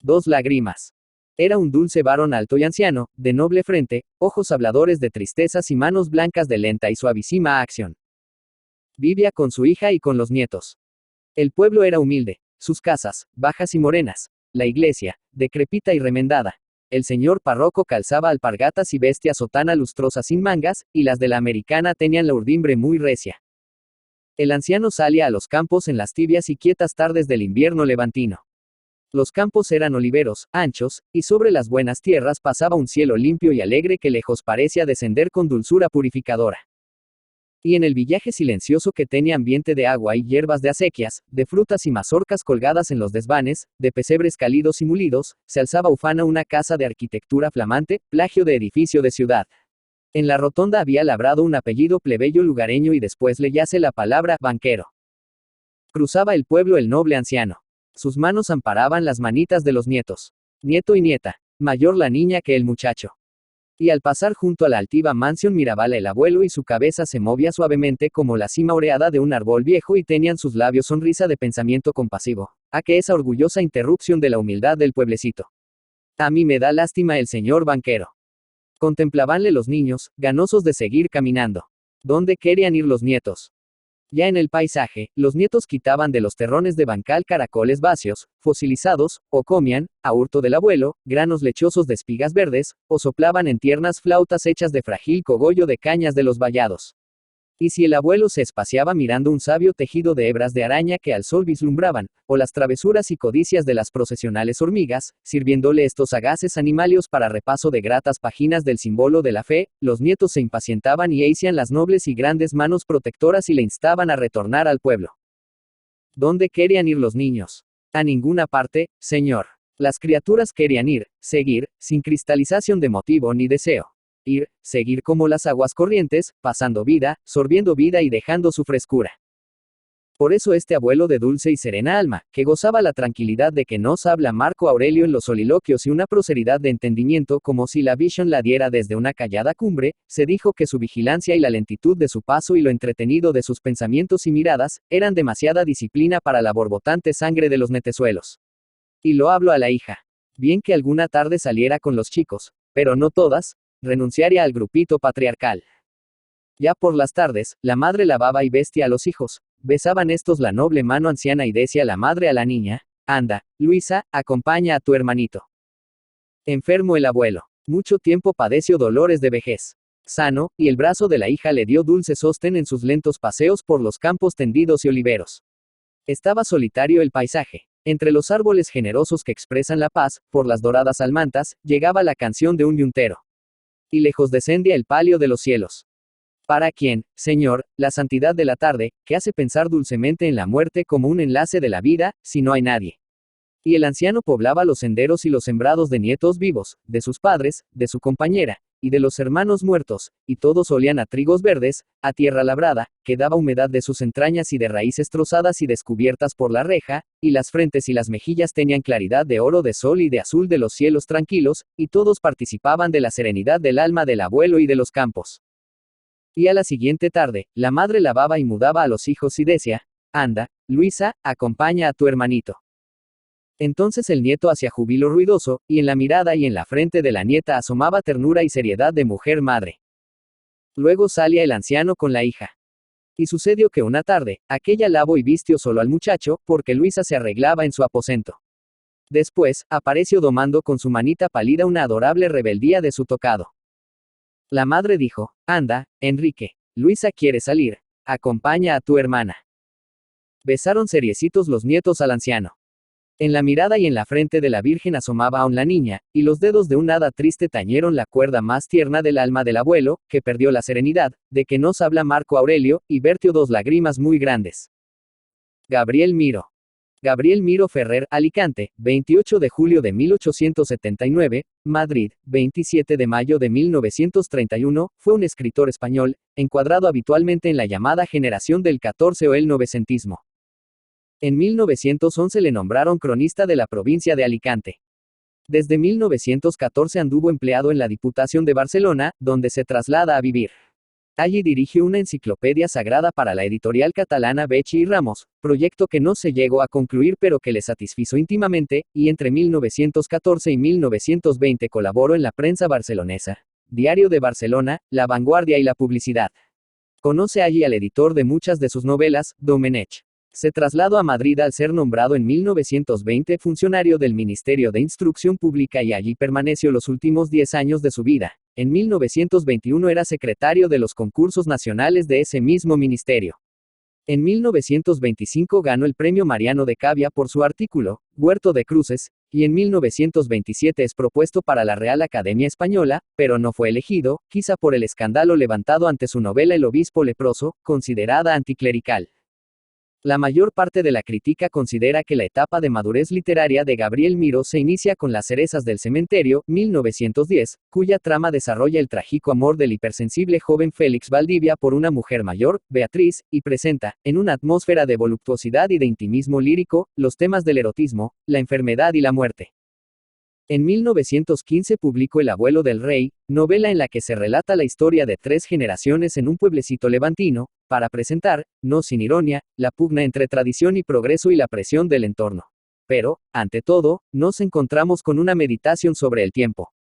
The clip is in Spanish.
2 lágrimas. Era un dulce varón alto y anciano, de noble frente, ojos habladores de tristezas y manos blancas de lenta y suavísima acción. Vivía con su hija y con los nietos. El pueblo era humilde, sus casas, bajas y morenas, la iglesia, decrépita y remendada. El señor párroco calzaba alpargatas y bestia sotana lustrosa sin mangas, y las de la americana tenían la urdimbre muy recia. El anciano salía a los campos en las tibias y quietas tardes del invierno levantino. Los campos eran oliveros, anchos, y sobre las buenas tierras pasaba un cielo limpio y alegre que lejos parecía descender con dulzura purificadora. Y en el villaje silencioso que tenía ambiente de agua y hierbas de acequias, de frutas y mazorcas colgadas en los desvanes, de pesebres cálidos y mulidos, se alzaba ufana una casa de arquitectura flamante, plagio de edificio de ciudad. En la rotonda había labrado un apellido plebeyo lugareño y después le yace la palabra banquero. Cruzaba el pueblo el noble anciano. Sus manos amparaban las manitas de los nietos. Nieto y nieta. Mayor la niña que el muchacho. Y al pasar junto a la altiva mansión mirábala el abuelo y su cabeza se movía suavemente como la cima oreada de un árbol viejo y tenían sus labios sonrisa de pensamiento compasivo. ¿A que esa orgullosa interrupción de la humildad del pueblecito? A mí me da lástima el señor banquero. Contemplabanle los niños, ganosos de seguir caminando. ¿Dónde querían ir los nietos? Ya en el paisaje, los nietos quitaban de los terrones de bancal caracoles vacíos, fosilizados, o comían, a hurto del abuelo, granos lechosos de espigas verdes, o soplaban en tiernas flautas hechas de frágil cogollo de cañas de los vallados. Y si el abuelo se espaciaba mirando un sabio tejido de hebras de araña que al sol vislumbraban, o las travesuras y codicias de las procesionales hormigas, sirviéndole estos sagaces animalios para repaso de gratas páginas del símbolo de la fe, los nietos se impacientaban y hacían las nobles y grandes manos protectoras y le instaban a retornar al pueblo. ¿Dónde querían ir los niños? A ninguna parte, señor. Las criaturas querían ir, seguir, sin cristalización de motivo ni deseo. Ir, seguir como las aguas corrientes, pasando vida, sorbiendo vida y dejando su frescura. Por eso este abuelo de dulce y serena alma, que gozaba la tranquilidad de que nos habla Marco Aurelio en los soliloquios y una proceridad de entendimiento como si la visión la diera desde una callada cumbre, se dijo que su vigilancia y la lentitud de su paso y lo entretenido de sus pensamientos y miradas, eran demasiada disciplina para la borbotante sangre de los netezuelos. Y lo hablo a la hija. Bien que alguna tarde saliera con los chicos, pero no todas, renunciaría al grupito patriarcal. Ya por las tardes, la madre lavaba y vestía a los hijos, besaban estos la noble mano anciana y decía la madre a la niña, anda, Luisa, acompaña a tu hermanito. Enfermo el abuelo, mucho tiempo padeció dolores de vejez. Sano, y el brazo de la hija le dio dulce sostén en sus lentos paseos por los campos tendidos y oliveros. Estaba solitario el paisaje. Entre los árboles generosos que expresan la paz, por las doradas almantas, llegaba la canción de un yuntero. Y lejos descendía el palio de los cielos. ¿Para quién, Señor, la santidad de la tarde, que hace pensar dulcemente en la muerte como un enlace de la vida, si no hay nadie? Y el anciano poblaba los senderos y los sembrados de nietos vivos, de sus padres, de su compañera, y de los hermanos muertos, y todos olían a trigos verdes, a tierra labrada, que daba humedad de sus entrañas y de raíces trozadas y descubiertas por la reja, y las frentes y las mejillas tenían claridad de oro de sol y de azul de los cielos tranquilos, y todos participaban de la serenidad del alma del abuelo y de los campos. Y a la siguiente tarde, la madre lavaba y mudaba a los hijos y decía, anda, Luisa, acompaña a tu hermanito. Entonces el nieto hacía júbilo ruidoso, y en la mirada y en la frente de la nieta asomaba ternura y seriedad de mujer madre. Luego salía el anciano con la hija. Y sucedió que una tarde, aquella lavó y vistió solo al muchacho, porque Luisa se arreglaba en su aposento. Después, apareció domando con su manita pálida una adorable rebeldía de su tocado. La madre dijo, anda, Enrique, Luisa quiere salir, acompaña a tu hermana. Besaron seriecitos los nietos al anciano. En la mirada y en la frente de la Virgen asomaba aún la niña, y los dedos de un hada triste tañeron la cuerda más tierna del alma del abuelo, que perdió la serenidad, de que nos habla Marco Aurelio, y vertió 2 lágrimas muy grandes. Gabriel Miro. Gabriel Miro Ferrer, Alicante, 28 de julio de 1879, Madrid, 27 de mayo de 1931, fue un escritor español, encuadrado habitualmente en la llamada generación del 14 o el novecentismo. En 1911 le nombraron cronista de la provincia de Alicante. Desde 1914 anduvo empleado en la Diputación de Barcelona, donde se traslada a vivir. Allí dirigió una enciclopedia sagrada para la editorial catalana Becci y Ramos, proyecto que no se llegó a concluir pero que le satisfizo íntimamente, y entre 1914 y 1920 colaboró en la prensa barcelonesa, Diario de Barcelona, La Vanguardia y La Publicidad. Conoce allí al editor de muchas de sus novelas, Domenech. Se trasladó a Madrid al ser nombrado en 1920 funcionario del Ministerio de Instrucción Pública y allí permaneció los últimos 10 años de su vida. En 1921 era secretario de los concursos nacionales de ese mismo ministerio. En 1925 ganó el premio Mariano de Cavia por su artículo, Huerto de Cruces, y en 1927 es propuesto para la Real Academia Española, pero no fue elegido, quizá por el escándalo levantado ante su novela El obispo leproso, considerada anticlerical. La mayor parte de la crítica considera que la etapa de madurez literaria de Gabriel Miró se inicia con Las cerezas del cementerio, 1910, cuya trama desarrolla el trágico amor del hipersensible joven Félix Valdivia por una mujer mayor, Beatriz, y presenta, en una atmósfera de voluptuosidad y de intimismo lírico, los temas del erotismo, la enfermedad y la muerte. En 1915 publicó El abuelo del rey, novela en la que se relata la historia de 3 generaciones en un pueblecito levantino, para presentar, no sin ironía, la pugna entre tradición y progreso y la presión del entorno. Pero, ante todo, nos encontramos con una meditación sobre el tiempo.